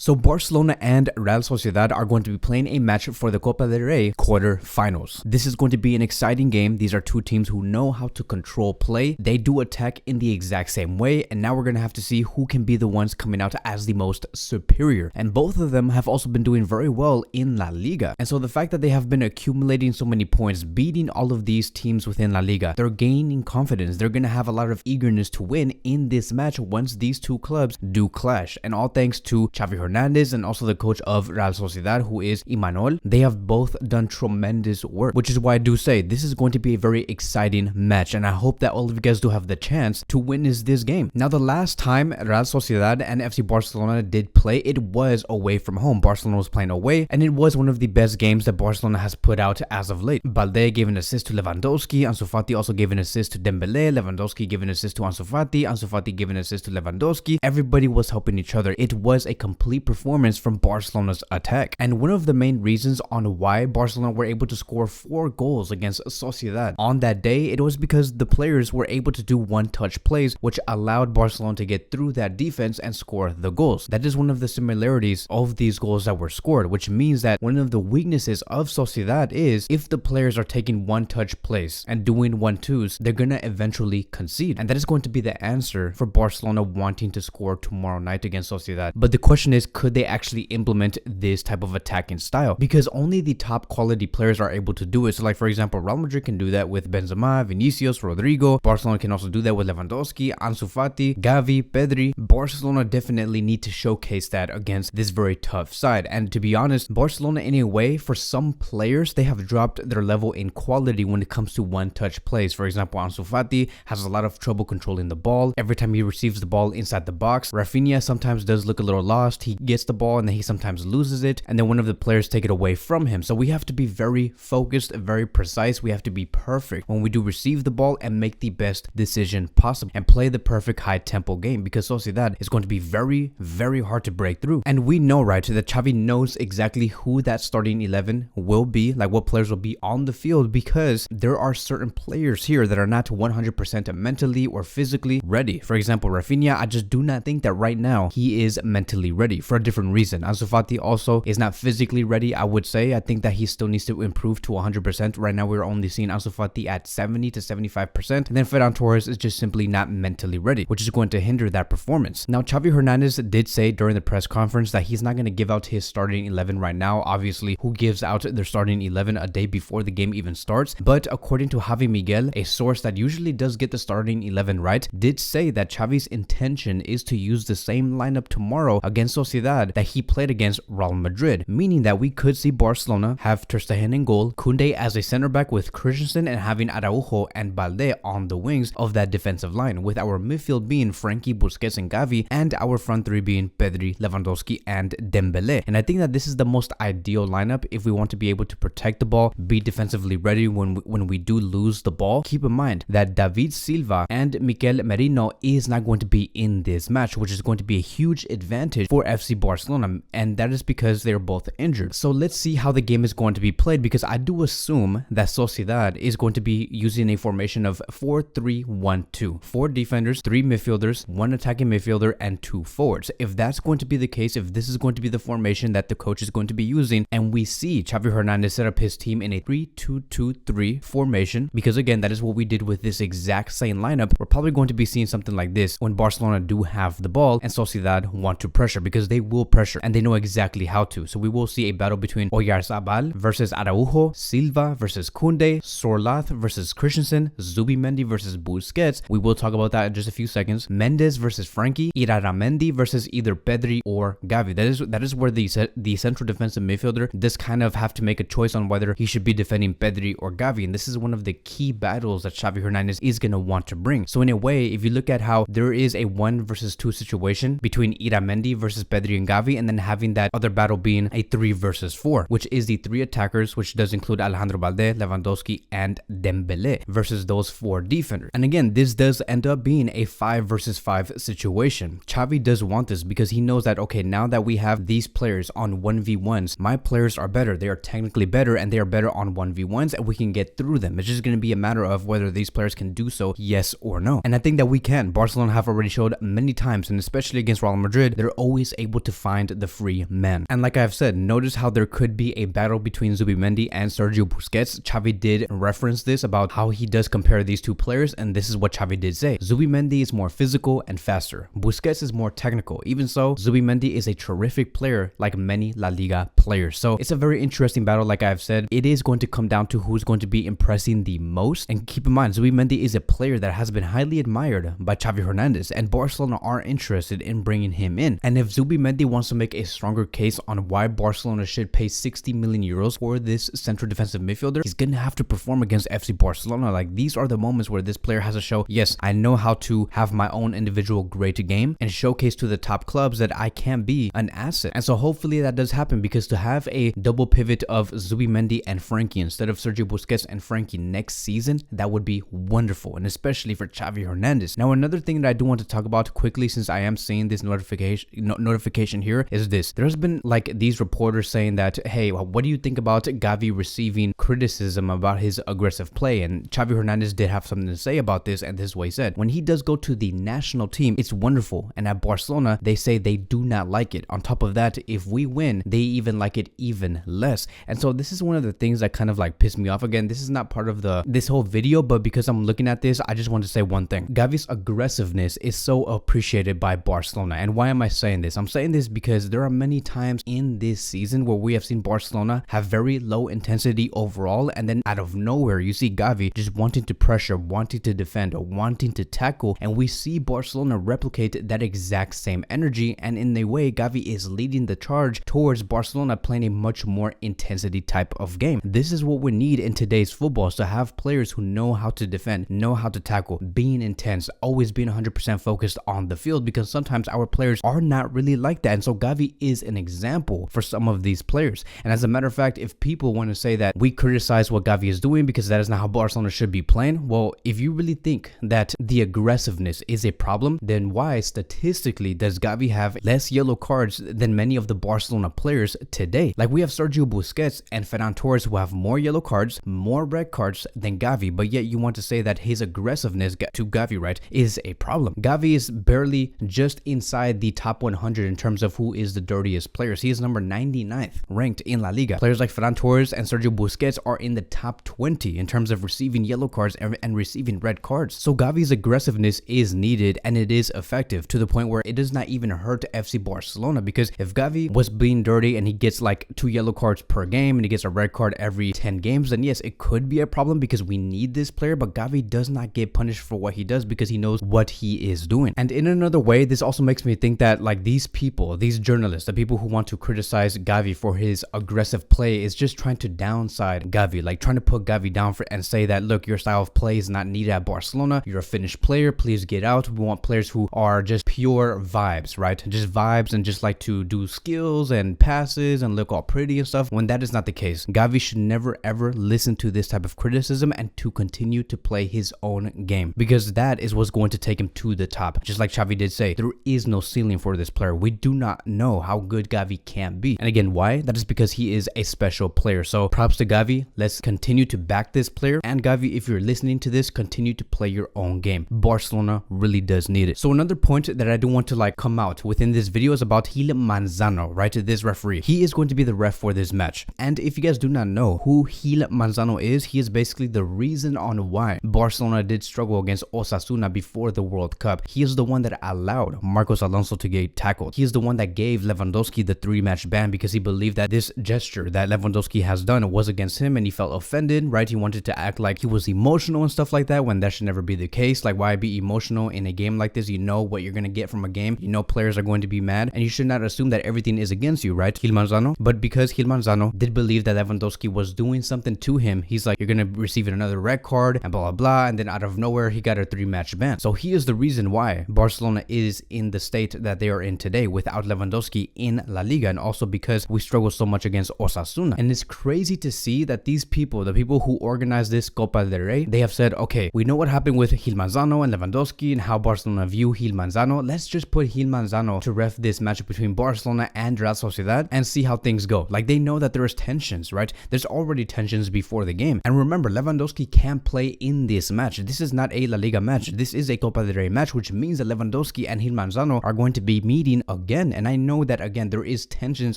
So Barcelona and Real Sociedad are going to be playing a match for the Copa del Rey quarterfinals. This is going to be an exciting game. These are two teams who know how to control play. They do attack in the exact same way, and now we're going to have to see who can be the ones coming out as the most superior. And both of them have also been doing very well in La Liga. And so the fact that they have been accumulating so many points, beating all of these teams within La Liga, they're gaining confidence. They're going to have a lot of eagerness to win in this match once these two clubs do clash. And all thanks to Xavi Hernandez and also the coach of Real Sociedad, who is Imanol. They have both done tremendous work, which is why I do say this is going to be a very exciting match, and I hope that all of you guys do have the chance to witness this game. Now, the last time Real Sociedad and FC Barcelona did play, it was away from home. Barcelona was playing away, and it was one of the best games that Barcelona has put out as of late. Balde gave an assist to Lewandowski, Ansu Fati also gave an assist to Dembele, Lewandowski gave an assist to Ansu Fati gave an assist to Lewandowski. Everybody was helping each other. It was a complete performance from Barcelona's attack. And one of the main reasons on why Barcelona were able to score 4 goals against Sociedad on that day, it was because the players were able to do one-touch plays, which allowed Barcelona to get through that defense and score the goals. That is one of the similarities of these goals that were scored, which means that one of the weaknesses of Sociedad is if the players are taking one-touch plays and doing 1-2s, they're gonna eventually concede. And that is going to be the answer for Barcelona wanting to score tomorrow night against Sociedad. But the question is, could they actually implement this type of attacking style? Because only the top quality players are able to do it. So like, for example, Real Madrid can do that with Benzema, Vinicius, Rodrigo. Barcelona can also do that with Lewandowski, Ansu Fati, Gavi, Pedri. Barcelona definitely need to showcase that against this very tough side. And to be honest, Barcelona in a way, for some players, they have dropped their level in quality when it comes to one-touch plays. For example, Ansu Fati has a lot of trouble controlling the ball. Every time he receives the ball inside the box, Rafinha sometimes does look a little lost. He gets the ball and then he sometimes loses it, and then one of the players take it away from him. So we have to be very focused, very precise. We have to be perfect when we do receive the ball and make the best decision possible and play the perfect high tempo game, because Sociedad is going to be very, very hard to break through. And we know, right, that Xavi knows exactly who that starting 11 will be, like what players will be on the field, because there are certain players here that are not 100% mentally or physically ready. For example, Rafinha, I just do not think that right now he is mentally ready for a different reason. Ansu Fati also is not physically ready, I would say. I think that he still needs to improve to 100%. Right now, we're only seeing Ansu Fati at 70 to 75%. And then Ferran Torres is just simply not mentally ready, which is going to hinder that performance. Now, Xavi Hernandez did say during the press conference that he's not going to give out his starting 11 right now. Obviously, who gives out their starting 11 a day before the game even starts? But according to Javi Miguel, a source that usually does get the starting 11 right, did say that Xavi's intention is to use the same lineup tomorrow against Sociedad that he played against Real Madrid, meaning that we could see Barcelona have Ter Stegen in goal, Koundé as a center back with Christensen, and having Araujo and Balde on the wings of that defensive line, with our midfield being Frankie, Busquets, and Gavi, and our front three being Pedri, Lewandowski, and Dembele. And I think that this is the most ideal lineup if we want to be able to protect the ball, be defensively ready when we do lose the ball. Keep in mind that David Silva and Mikel Merino is not going to be in this match, which is going to be a huge advantage for FC Barcelona, and that is because they're both injured. So let's see how the game is going to be played, because I do assume that Sociedad is going to be using a formation of 4-3-1-2. 4 defenders, 3 midfielders, 1 attacking midfielder, and 2 forwards. If that's going to be the case, if this is going to be the formation that the coach is going to be using, and we see Xavi Hernandez set up his team in a 3-2-2-3 formation, because again, that is what we did with this exact same lineup, we're probably going to be seeing something like this when Barcelona do have the ball and Sociedad want to pressure, because they will pressure and they know exactly how to. So we will see a battle between Oyarzabal versus Araujo, Silva versus Koundé, Sorloth versus Christensen, Zubimendi versus Busquets. We will talk about that in just a few seconds. Mendes versus Frankie, Iraramendi versus either Pedri or Gavi. That is where the central defensive midfielder does kind of have to make a choice on whether he should be defending Pedri or Gavi, and this is one of the key battles that Xavi Hernandez is going to want to bring. So in a way, if you look at how there is a 1 versus 2 situation between Iramendi versus Pedri and Gavi, and then having that other battle being a 3 versus 4, which is the 3 attackers, which does include Alejandro Balde, Lewandowski, and Dembele, versus those 4 defenders. And again, this does end up being a 5 versus 5 situation. Xavi does want this because he knows that, okay, now that we have these players on 1v1s, my players are better. They are technically better, and they are better on 1v1s, and we can get through them. It's just going to be a matter of whether these players can do so, yes or no. And I think that we can. Barcelona have already showed many times, and especially against Real Madrid, they're always able able to find the free man. And like I've said, notice how there could be a battle between Zubimendi and Sergio Busquets. Xavi did reference this about how he does compare these two players, and this is what Xavi did say. Zubimendi is more physical and faster. Busquets is more technical. Even so, Zubimendi is a terrific player like many La Liga players. So it's a very interesting battle. Like I've said, it is going to come down to who's going to be impressing the most. And keep in mind, Zubimendi is a player that has been highly admired by Xavi Hernandez, and Barcelona are interested in bringing him in. And if Zubimendi wants to make a stronger case on why Barcelona should pay 60 million euros for this central defensive midfielder, he's going to have to perform against FC Barcelona. Like, these are the moments where this player has to show, yes, I know how to have my own individual great game and showcase to the top clubs that I can be an asset. And so hopefully that does happen, because to have a double pivot of Zubimendi and Frankie instead of Sergio Busquets and Frankie next season, that would be wonderful, and especially for Xavi Hernandez. Now, another thing that I do want to talk about quickly, since I am seeing this notification here, is this. There's been like these reporters saying that, hey, what do you think about Gavi receiving criticism about his aggressive play? And Xavi Hernandez did have something to say about this, and this is what he said. When he does go to the national team, it's wonderful, and at Barcelona, they say they do not like it. On top of that, if we win, they even like it even less. And so this is one of the things that kind of like pissed me off. Again, this is not part of this whole video, but because I'm looking at this, I just want to say one thing. Gavi's aggressiveness is so appreciated by Barcelona. And why am I saying this? I'm saying this because there are many times in this season where we have seen Barcelona have very low intensity overall, and then out of nowhere you see Gavi just wanting to pressure, wanting to defend, or wanting to tackle, and we see Barcelona replicate that exact same energy, and in a way Gavi is leading the charge towards Barcelona playing a much more intensity type of game. This is what we need in today's football, is to have players who know how to defend, know how to tackle, being intense, always being 100% focused on the field, because sometimes our players are not really like that. And so Gavi is an example for some of these players. And as a matter of fact, if people want to say that we criticize what Gavi is doing because that is not how Barcelona should be playing, well, if you really think that the aggressiveness is a problem, then why statistically does Gavi have less yellow cards than many of the Barcelona players today? Like, we have Sergio Busquets and Ferran Torres who have more yellow cards, more red cards than Gavi, but yet you want to say that his aggressiveness to Gavi, right, is a problem. Gavi is barely just inside the top 100 in terms of who is the dirtiest players. He is number 99th ranked in La Liga. Players like Ferran Torres and Sergio Busquets are in the top 20 in terms of receiving yellow cards and receiving red cards. So Gavi's aggressiveness is needed, and it is effective to the point where it does not even hurt FC Barcelona, because if Gavi was being dirty and he gets like 2 yellow cards per game and he gets a red card every 10 games, then yes, it could be a problem because we need this player, but Gavi does not get punished for what he does because he knows what he is doing. And in another way, this also makes me think that like these people, these journalists, the people who want to criticize Gavi for his aggressive play, is just trying to downside Gavi, like trying to put Gavi down and say that, look, your style of play is not needed at Barcelona. You're a finished player. Please get out. We want players who are just pure vibes, right? Just vibes and just like to do skills and passes and look all pretty and stuff, when that is not the case. Gavi should never ever listen to this type of criticism and to continue to play his own game, because that is what's going to take him to the top. Just like Xavi did say, there is no ceiling for this player. We do not know how good Gavi can be. And again, why? That is because he is a special player. So props to Gavi. Let's continue to back this player. And Gavi, if you're listening to this, continue to play your own game. Barcelona really does need it. So another point that I do want to like come out within this video is about Gil Manzano, right? This referee. He is going to be the ref for this match. And if you guys do not know who Gil Manzano is, he is basically the reason on why Barcelona did struggle against Osasuna before the World Cup. He is the one that allowed Marcos Alonso to get tackled. He is the one that gave Lewandowski the 3-match ban because he believed that this gesture that Lewandowski has done was against him, and he felt offended, right? He wanted to act like he was emotional and stuff like that, when that should never be the case. Like, why be emotional in a game like this? You know what you're going to get from a game. You know players are going to be mad, and you should not assume that everything is against you, right? Gil Manzano. But because Gil Manzano did believe that Lewandowski was doing something to him, he's like, you're going to receive another red card and blah, blah, blah. And then out of nowhere, he got a 3-match ban. So he is the reason why Barcelona is in the state that they are in today without Lewandowski in La Liga, and also because we struggle so much against Osasuna. And it's crazy to see that these people, the people who organized this Copa del Rey, they have said, okay, we know what happened with Gil Manzano and Lewandowski and how Barcelona view Gil Manzano. Let's just put Gil Manzano to ref this match between Barcelona and Real Sociedad and see how things go. Like, they know that there's tensions, right? There's already tensions before the game. And remember, Lewandowski can't play in this match. This is not a La Liga match. This is a Copa del Rey match, which means that Lewandowski and Gil Manzano are going to be meeting again again. And I know that again there is tensions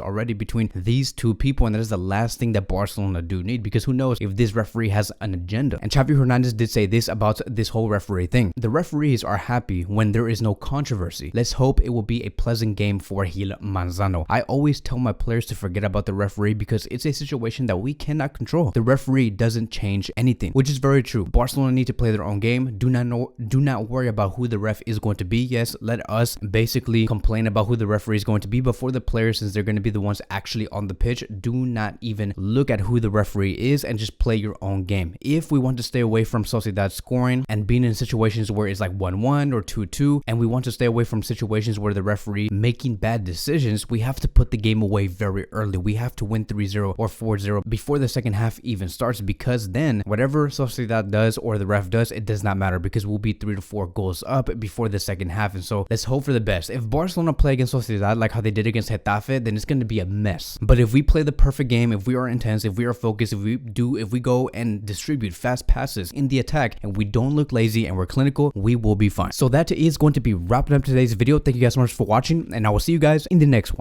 already between these two people, and that is the last thing that Barcelona do need, because who knows if this referee has an agenda. And Xavi Hernandez did say this about this whole referee thing: the referees are happy when there is no controversy. Let's hope it will be a pleasant game for Gil Manzano. I always tell my players to forget about the referee because it's a situation that we cannot control. The referee doesn't change anything, which is very true. Barcelona need to play their own game. Do not worry about who the ref is going to be. Yes, let us basically complain about who the referee is going to be, but for the players, since they're going to be the ones actually on the pitch, do not even look at who the referee is and just play your own game. If we want to stay away from Sociedad scoring and being in situations where it's like 1-1 or 2-2, and we want to stay away from situations where the referee making bad decisions, we have to put the game away very early. We have to win 3-0 or 4-0 before the second half even starts, because then whatever Sociedad does or the ref does, it does not matter, because we'll be 3 to 4 goals up before the second half. And so let's hope for the best. If Barcelona play against Sociedad like how they did against Getafe, then it's going to be a mess. But if we play the perfect game, if we are intense, if we are focused, if we go and distribute fast passes in the attack, and we don't look lazy and we're clinical, we will be fine. So that is going to be wrapping up today's video. Thank you guys so much for watching, and I will see you guys in the next one.